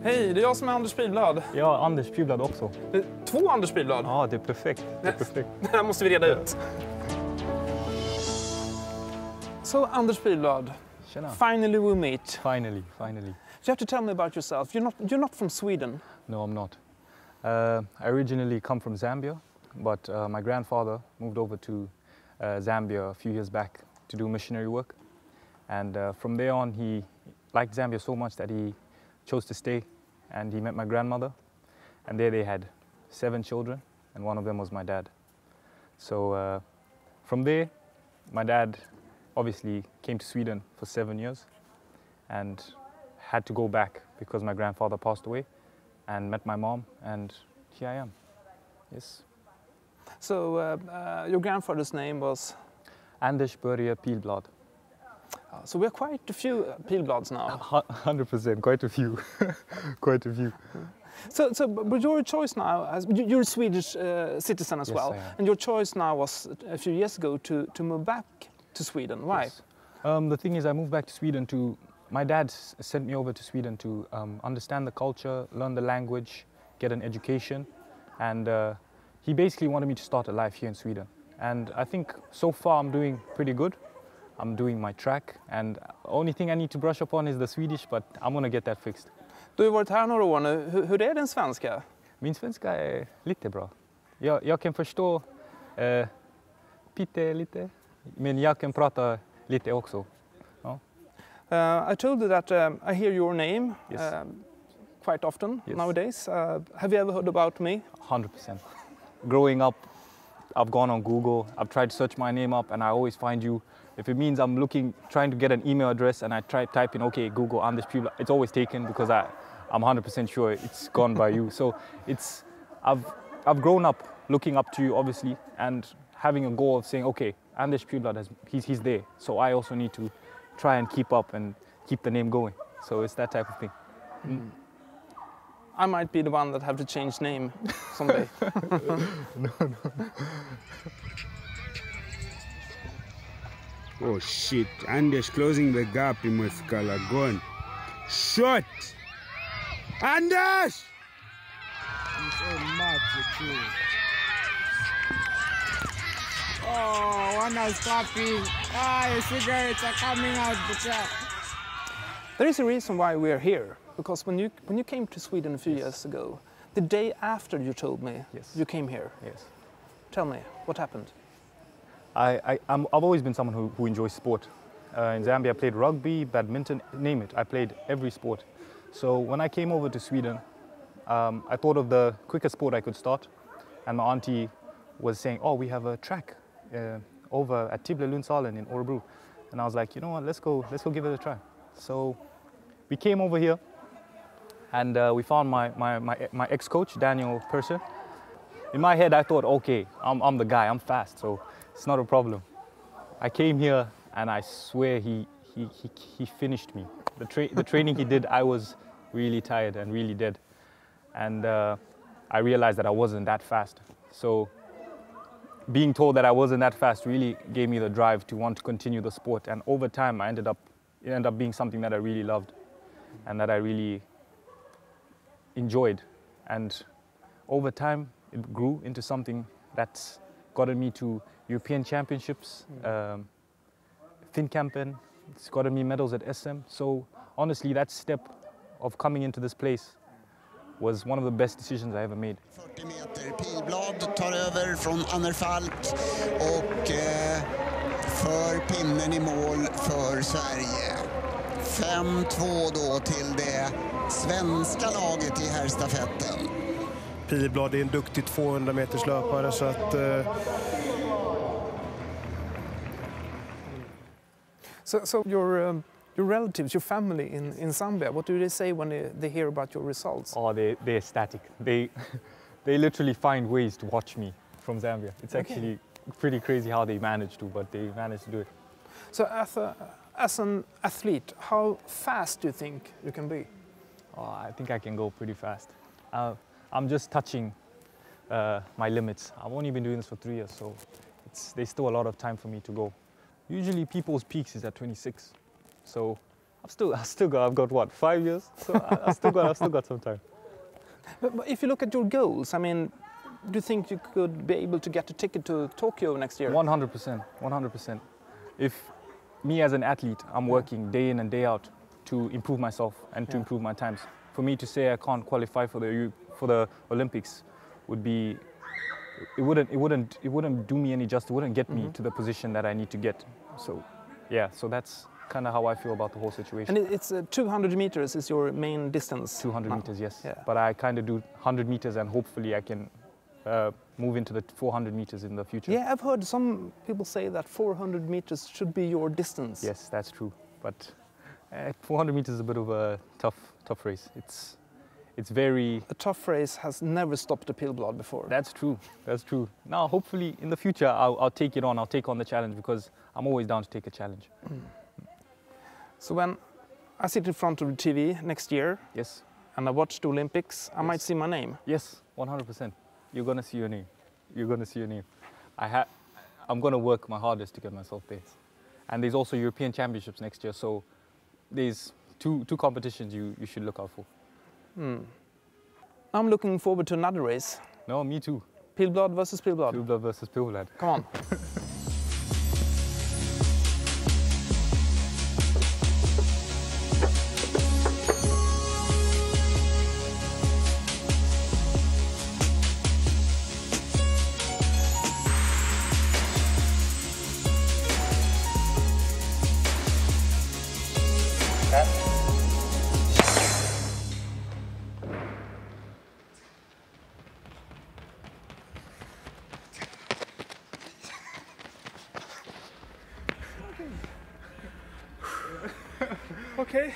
Hej, det är jag som är Anders Pihlblad. Ja, Anders Pihlblad också. Två Anders Pihlblad? Ja, det är perfekt. Det är perfekt. Det här måste vi reda ut. So, Anders Pihlblad, finally we meet. Finally. You have to tell me about yourself. You're not from Sweden. No, I'm not. I originally come from Zambia, but my grandfather moved over to Zambia a few years back to do missionary work. And from there on, he liked Zambia so much that he chose to stay, and he met my grandmother. And there they had 7 children, and one of them was my dad. So from there, my dad obviously came to Sweden for 7 years and had to go back because my grandfather passed away, and met my mom, and here I am. Yes. So your grandfather's name was? Anders Gösta Pihlblad. So we are quite a few Pihlblads now. 100%, quite a few. Quite a few. So but your choice now, you're a Swedish citizen as well, and your choice now was a few years ago to move back to Sweden. Why? Yes. The thing is, I moved back to Sweden to... My dad sent me over to Sweden to understand the culture, learn the language, get an education, and he basically wanted me to start a life here in Sweden. And I think so far I'm doing pretty good. I'm doing my track, and only thing I need to brush up on is the Swedish, but I'm gonna get that fixed. Du har varit här några år nu. Hur är din svenska? Min svenska är lite bra. Jag kan förstå lite, men jag kan prata lite också. Ja. I told you that I hear your name quite often nowadays. Have you ever heard about me? 100%. Growing up, I've gone on Google, I've tried to search my name up, and I always find you. If it means I'm trying to get an email address, and I try type in, okay, Google Anders Pihlblad, it's always taken because I'm 100% sure it's gone by you. So I've grown up looking up to you, obviously, and having a goal of saying, okay, Anders Pihlblad, he's there. So I also need to try and keep up and keep the name going. So it's that type of thing. Mm. I might be the one that have to change name someday. No. Oh shit, Anders closing the gap, he must gone. Shot! Anders! He's so much too. Oh, one is clapping. Your cigarettes are coming out the trap. There is a reason why we're here. Because when you came to Sweden a few years ago, the day after you told me you came here. Yes. Tell me, what happened? I've always been someone who enjoys sport. In Zambia, I played rugby, badminton, name it. I played every sport. So when I came over to Sweden, I thought of the quickest sport I could start. And my auntie was saying, oh, we have a track over at Lundsalen in Örebro. And I was like, you know what, let's go give it a try. So we came over here, and we found my ex-coach, Daniel Persson. In my head, I thought, okay, I'm the guy, I'm fast, so it's not a problem. I came here, and I swear he finished me. The training he did, I was really tired and really dead. And I realized that I wasn't that fast. So being told that I wasn't that fast really gave me the drive to want to continue the sport. And over time, it ended up being something that I really loved and that I really enjoyed. And over time, it grew into something that's gotten me to European Championships, Finnkampen, it's gotten me medals at SM. So honestly, that step of coming into this place was one of the best decisions I ever made. 40 meter, Pihlblad tar över från Anders Falk och för pinnen i mål för Sverige. 5-2 då till det svenska laget i herrstafetten. Pihlblad är en duktig 200 meters löpare, så att So your relatives, your family in Zambia, what do they say when they hear about your results? Oh, they're ecstatic. They literally find ways to watch me from Zambia. It's actually pretty crazy how they manage to, but they manage to do it. So as an athlete, how fast do you think you can be? Oh, I think I can go pretty fast. I'm just touching my limits. I've only been doing this for 3 years, so there's still a lot of time for me to go. Usually people's peaks is at 26, so I've got what, 5 years? So I've still got some time. But if you look at your goals, I mean, do you think you could be able to get a ticket to Tokyo next year? 100%, 100%. If me as an athlete, I'm working day in and day out to improve myself and to improve my times. For me to say I can't qualify for the Olympics would be, it wouldn't do me any justice. It wouldn't get me to the position that I need to get. So, yeah. So that's kind of how I feel about the whole situation. And it's 200 meters is your main distance. 200 meters, yes. Yeah. But I kind of do 100 meters, and hopefully I can move into the 400 meters in the future. Yeah, I've heard some people say that 400 meters should be your distance. Yes, that's true. But 400 meters is a bit of a tough race. It's very... A tough race has never stopped a Pihlblad before. That's true. That's true. Now, hopefully, in the future, I'll take it on. I'll take on the challenge because I'm always down to take a challenge. So when I sit in front of the TV next year, yes, and I watch the Olympics, I might see my name. Yes, 100%. You're gonna see your name. You're gonna see your name. I'm gonna work my hardest to get myself there. And there's also European Championships next year, so there's two competitions you should look out for. I'm looking forward to another race. No, me too. Pihlblad versus Pihlblad. Pihlblad versus Pihlblad. Come on. Okay,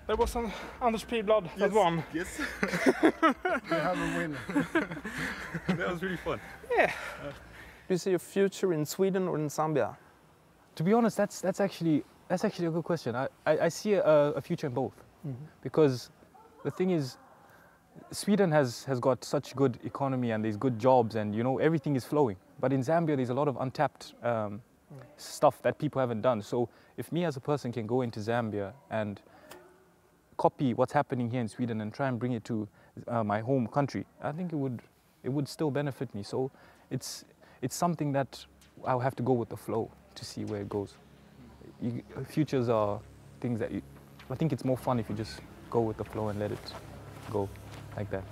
there was Anders Pihlblad that won. Yes. We have a win. That was really fun. Yeah. Do you see a future in Sweden or in Zambia? To be honest, that's actually a good question. I see a future in both, because the thing is, Sweden has got such good economy and there's good jobs and everything is flowing. But in Zambia, there's a lot of untapped stuff that people haven't done. So if me as a person can go into Zambia and copy what's happening here in Sweden and try and bring it to my home country, I think it would still benefit me. So it's something that I'll have to go with the flow to see where it goes. Futures are things that I think it's more fun if you just go with the flow and let it go like that.